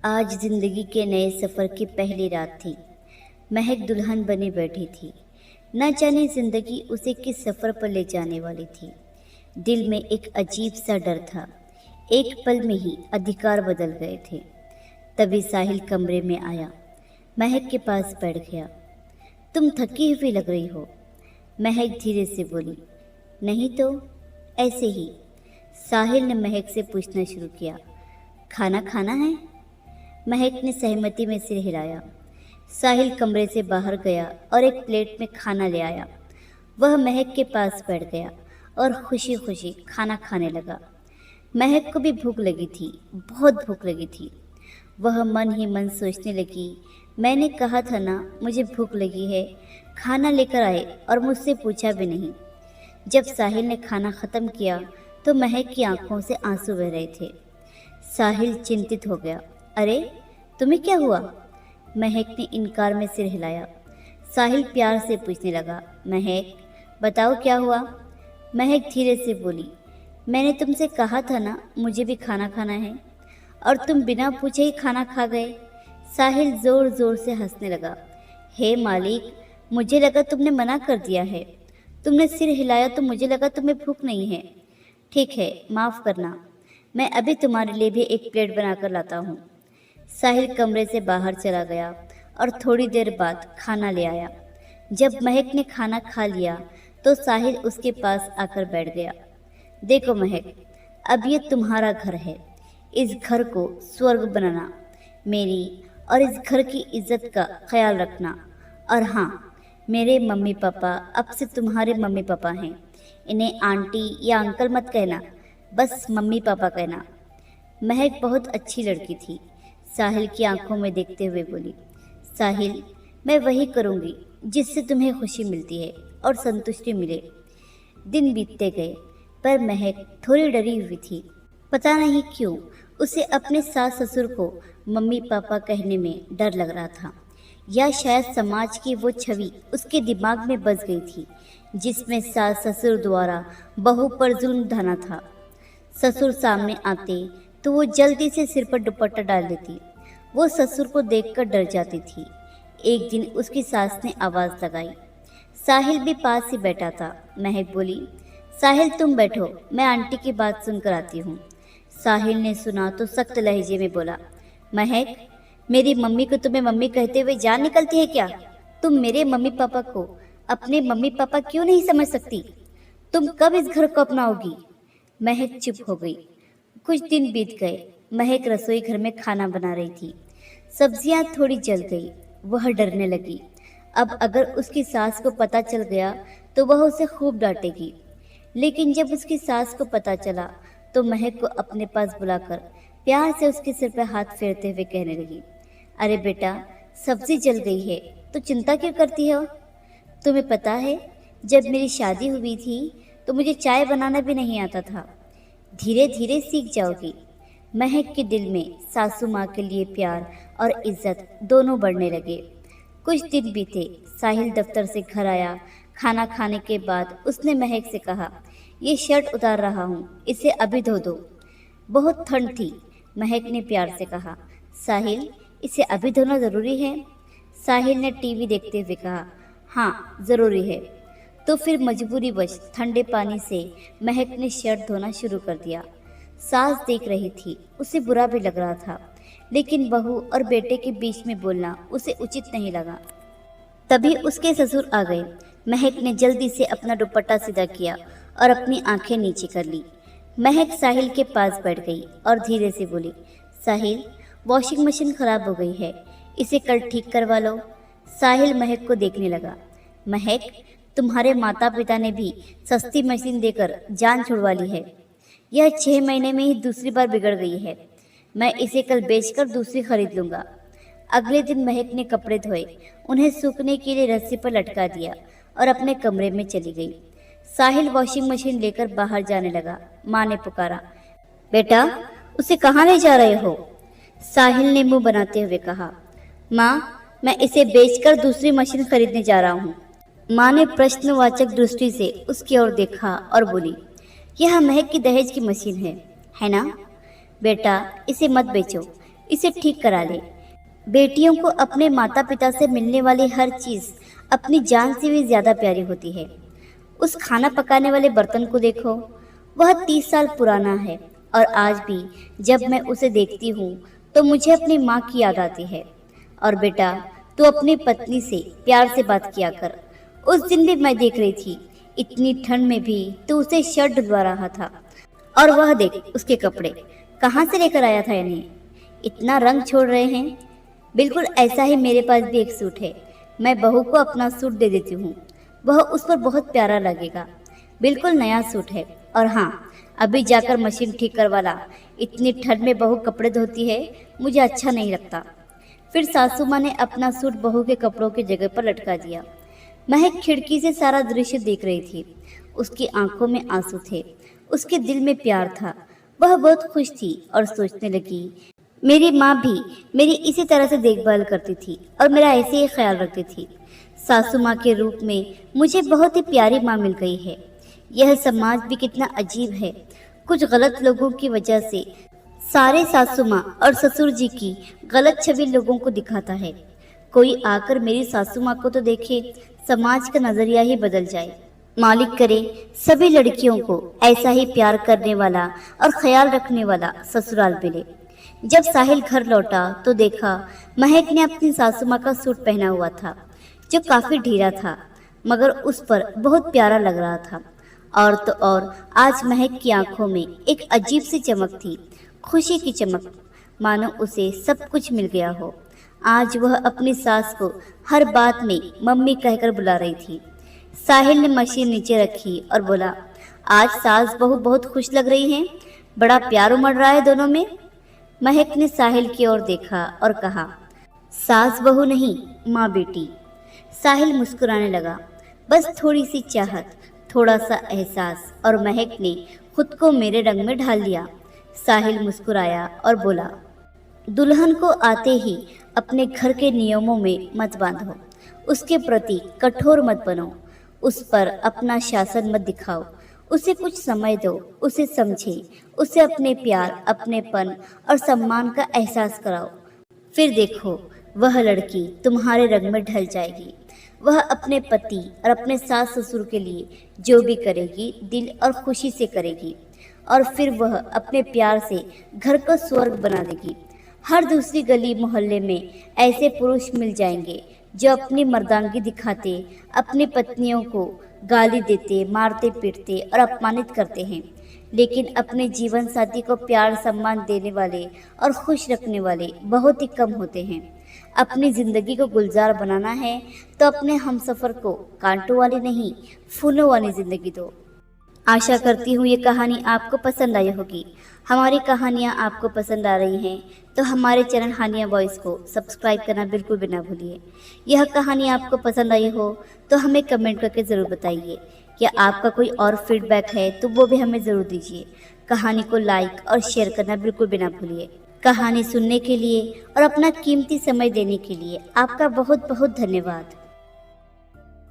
आज जिंदगी के नए सफ़र की पहली रात थी। महक दुल्हन बनी बैठी थी। न जाने जिंदगी उसे किस सफ़र पर ले जाने वाली थी। दिल में एक अजीब सा डर था। एक पल में ही अधिकार बदल गए थे। तभी साहिल कमरे में आया, महक के पास बैठ गया। तुम थकी हुई लग रही हो, महक धीरे से बोली। नहीं तो, ऐसे ही। साहिल ने महक से पूछना शुरू किया, खाना खाना है? महक ने सहमति में सिर हिलाया। साहिल कमरे से बाहर गया और एक प्लेट में खाना ले आया। वह महक के पास बैठ गया और खुशी खुशी खाना खाने लगा। महक को भी भूख लगी थी, बहुत भूख लगी थी। वह मन ही मन सोचने लगी, मैंने कहा था ना मुझे भूख लगी है, खाना लेकर आए और मुझसे पूछा भी नहीं। जब साहिल ने खाना ख़त्म किया तो महक की आंखों से आंसू बह रहे थे। साहिल चिंतित हो गया। अरे तुम्हें क्या हुआ? महक ने इनकार में सिर हिलाया। साहिल प्यार से पूछने लगा, महक बताओ क्या हुआ? महक धीरे से बोली, मैंने तुमसे कहा था ना मुझे भी खाना खाना है, और तुम बिना पूछे ही खाना खा गए। साहिल ज़ोर ज़ोर से हंसने लगा। हे मालिक, मुझे लगा तुमने मना कर दिया है। तुमने सिर हिलाया तो मुझे लगा तुम्हें भूख नहीं है। ठीक है, माफ़ करना, मैं अभी तुम्हारे लिए भी एक प्लेट बनाकर लाता हूँ। साहिल कमरे से बाहर चला गया और थोड़ी देर बाद खाना ले आया। जब महक ने खाना खा लिया तो साहिल उसके पास आकर बैठ गया। देखो महक, अब ये तुम्हारा घर है। इस घर को स्वर्ग बनाना, मेरी और इस घर की इज्जत का ख्याल रखना। और हाँ, मेरे मम्मी पापा अब से तुम्हारे मम्मी पापा हैं। इन्हें आंटी या अंकल मत कहना, बस मम्मी पापा कहना। महक बहुत अच्छी लड़की थी। साहिल की आंखों में देखते हुए बोली, साहिल मैं वही करूँगी जिससे तुम्हें खुशी मिलती है और संतुष्टि मिले। दिन बीतते गए पर महक थोड़ी डरी हुई थी। पता नहीं क्यों उसे अपने सास ससुर को मम्मी पापा कहने में डर लग रहा था, या शायद समाज की वो छवि उसके दिमाग में बस गई थी जिसमें सास ससुर द्वारा बहू पर जुल्म ढाना था। ससुर सामने आते तो वो जल्दी से सिर पर दुपट्टा डाल देती। वो ससुर को देखकर डर जाती थी। एक दिन उसकी सास ने आवाज़ लगाई। साहिल भी पास ही बैठा था। महक बोली, साहिल तुम बैठो, मैं आंटी की बात सुनकर आती हूँ। साहिल ने सुना तो सख्त लहजे में बोला, महक मेरी मम्मी को तुम्हें मम्मी कहते हुए जान निकलती है क्या? तुम मेरे मम्मी पापा को अपने मम्मी पापा क्यों नहीं समझ सकती? तुम कब इस घर को अपनाओगी? महक चुप हो गई। कुछ दिन बीत गए। महक रसोई घर में खाना बना रही थी। सब्जियां थोड़ी जल गई। वह डरने लगी। अब अगर उसकी सास को पता चल गया तो वह उसे खूब डांटेगी। लेकिन जब उसकी सास को पता चला तो महक को अपने पास बुलाकर प्यार से उसके सिर पर हाथ फेरते हुए कहने लगी, अरे बेटा, सब्जी जल गई है तो चिंता क्यों करती हो? तुम्हें पता है, जब मेरी शादी हुई थी तो मुझे चाय बनाना भी नहीं आता था। धीरे धीरे सीख जाओगी। महक के दिल में सासू माँ के लिए प्यार और इज्जत दोनों बढ़ने लगे। कुछ दिन बीते। साहिल दफ्तर से घर आया। खाना खाने के बाद उसने महक से कहा, ये शर्ट उतार रहा हूँ, इसे अभी धो दो। बहुत ठंड थी। महक ने प्यार से कहा, साहिल इसे अभी धोना ज़रूरी है? साहिल ने टीवी देखते हुए कहा, हाँ ज़रूरी है। तो फिर मजबूरीवश ठंडे पानी से महक ने शर्ट धोना शुरू कर दिया। सास देख रही थी। उसे बुरा भी लग रहा था, लेकिन बहू और बेटे के बीच में बोलना उसे उचित नहीं लगा। तभी उसके ससुर आ गए। महक ने जल्दी से अपना दुपट्टा सीधा किया और अपनी आंखें नीचे कर ली। महक साहिल के पास बैठ गई और धीरे से बोली, साहिल वॉशिंग मशीन खराब हो गई है, इसे कल ठीक करवा लो। साहिल महक को देखने लगा। महक, तुम्हारे माता पिता ने भी सस्ती मशीन देकर जान छुड़वा ली है। यह 6 महीने में ही दूसरी बार बिगड़ गई है। मैं इसे कल बेचकर दूसरी खरीद लूँगा। अगले दिन महक ने कपड़े धोए, उन्हें सूखने के लिए रस्सी पर लटका दिया और अपने कमरे में चली गई। साहिल वॉशिंग मशीन लेकर बाहर जाने लगा। माँ ने पुकारा, बेटा उसे कहाँ ले जा रहे हो? साहिल ने मुंह बनाते हुए कहा, माँ मैं इसे बेचकर दूसरी मशीन खरीदने जा रहा हूँ। माँ ने प्रश्नवाचक दृष्टि से उसकी ओर देखा और बोली, यह महक की दहेज की मशीन है ना? बेटा इसे मत बेचो, इसे ठीक करा ले। बेटियों को अपने माता पिता से मिलने वाली हर चीज़ अपनी जान से भी ज़्यादा प्यारी होती है। उस खाना पकाने वाले बर्तन को देखो, वह 30 साल पुराना है और आज भी जब मैं उसे देखती हूँ तो मुझे अपनी माँ की याद आती है। और बेटा, तू अपनी पत्नी से प्यार से बात किया कर। उस दिन भी मैं देख रही थी, इतनी ठंड में भी तू उसे शर्ट दिलवा रहा था। और वह देख उसके कपड़े कहाँ से लेकर आया था इन्हें, इतना रंग छोड़ रहे हैं। बिल्कुल ऐसा ही मेरे पास भी एक सूट है, मैं बहू को अपना सूट दे देती हूँ, वह उस पर बहुत प्यारा लगेगा। बिल्कुल नया सूट है। और हाँ, अभी जाकर मशीन ठीक करवा ला, इतनी ठंड में बहू कपड़े धोती है, मुझे अच्छा नहीं लगता। फिर सासू माँ ने अपना सूट बहू के कपड़ों की जगह पर लटका दिया। महक खिड़की से सारा दृश्य देख रही थी। उसकी आंखों में आंसू थे, उसके दिल में प्यार था। वह बहुत खुश थी और सोचने लगी, मेरी माँ भी मेरी इसी तरह से देखभाल करती थी और मेरा ऐसे ही ख्याल रखती थी। सासू माँ के रूप में मुझे बहुत ही प्यारी माँ मिल गई है। यह समाज भी कितना अजीब है, कुछ गलत लोगों की वजह से सारे सासू माँ और ससुर जी की गलत छवि लोगों को दिखाता है। कोई आकर मेरी सासू माँ को तो देखे, समाज का नजरिया ही बदल जाए। मालिक करे सभी लड़कियों को ऐसा ही प्यार करने वाला और ख्याल रखने वाला ससुराल मिले। जब साहिल घर लौटा तो देखा महक ने अपनी सासू माँ का सूट पहना हुआ था, जो काफी ढीला था मगर उस पर बहुत प्यारा लग रहा था। और तो और आज महक की आंखों में एक अजीब सी चमक थी, खुशी की चमक, मानो उसे सब कुछ मिल गया हो। आज वह अपनी सास को हर बात में मम्मी कहकर बुला रही थी। साहिल ने मशीन नीचे रखी और बोला, आज सास बहू बहुत खुश लग रही हैं, बड़ा प्यार उमड़ रहा है दोनों में। महक ने साहिल की ओर देखा और कहा, सास बहू नहीं, माँ बेटी। साहिल मुस्कुराने लगा, बस थोड़ी सी चाहत, थोड़ा सा एहसास और महक ने खुद को मेरे रंग में ढाल लिया। साहिल मुस्कुराया और बोला, दुल्हन को आते ही अपने घर के नियमों में मत बांधो, उसके प्रति कठोर मत बनो, उस पर अपना शासन मत दिखाओ, उसे कुछ समय दो, उसे समझे, उसे अपने प्यार, अपनेपन और सम्मान का एहसास कराओ। फिर देखो वह लड़की तुम्हारे रंग में ढल जाएगी। वह अपने पति और अपने सास ससुर के लिए जो भी करेगी दिल और खुशी से करेगी और फिर वह अपने प्यार से घर को स्वर्ग बना देगी। हर दूसरी गली मोहल्ले में ऐसे पुरुष मिल जाएंगे जो अपनी मर्दानगी दिखाते, अपनी पत्नियों को गाली देते, मारते पीटते और अपमानित करते हैं, लेकिन अपने जीवन साथी को प्यार सम्मान देने वाले और खुश रखने वाले बहुत ही कम होते हैं। अपनी ज़िंदगी को गुलजार बनाना है तो अपने हमसफ़र को कांटों वाली नहीं, फूलों वाली ज़िंदगी दो। आशा करती हूँ ये कहानी आपको पसंद आई होगी। हमारी कहानियाँ आपको पसंद आ रही हैं तो हमारे चैनल हानिया वॉइस को सब्सक्राइब करना बिल्कुल भी ना भूलिए। यह कहानी आपको पसंद आई हो तो हमें कमेंट करके ज़रूर बताइए। या आपका कोई और फीडबैक है तो वो भी हमें ज़रूर दीजिए। कहानी को लाइक और शेयर करना बिल्कुल भी ना भूलिए। कहानी सुनने के लिए और अपना कीमती समय देने के लिए आपका बहुत बहुत धन्यवाद।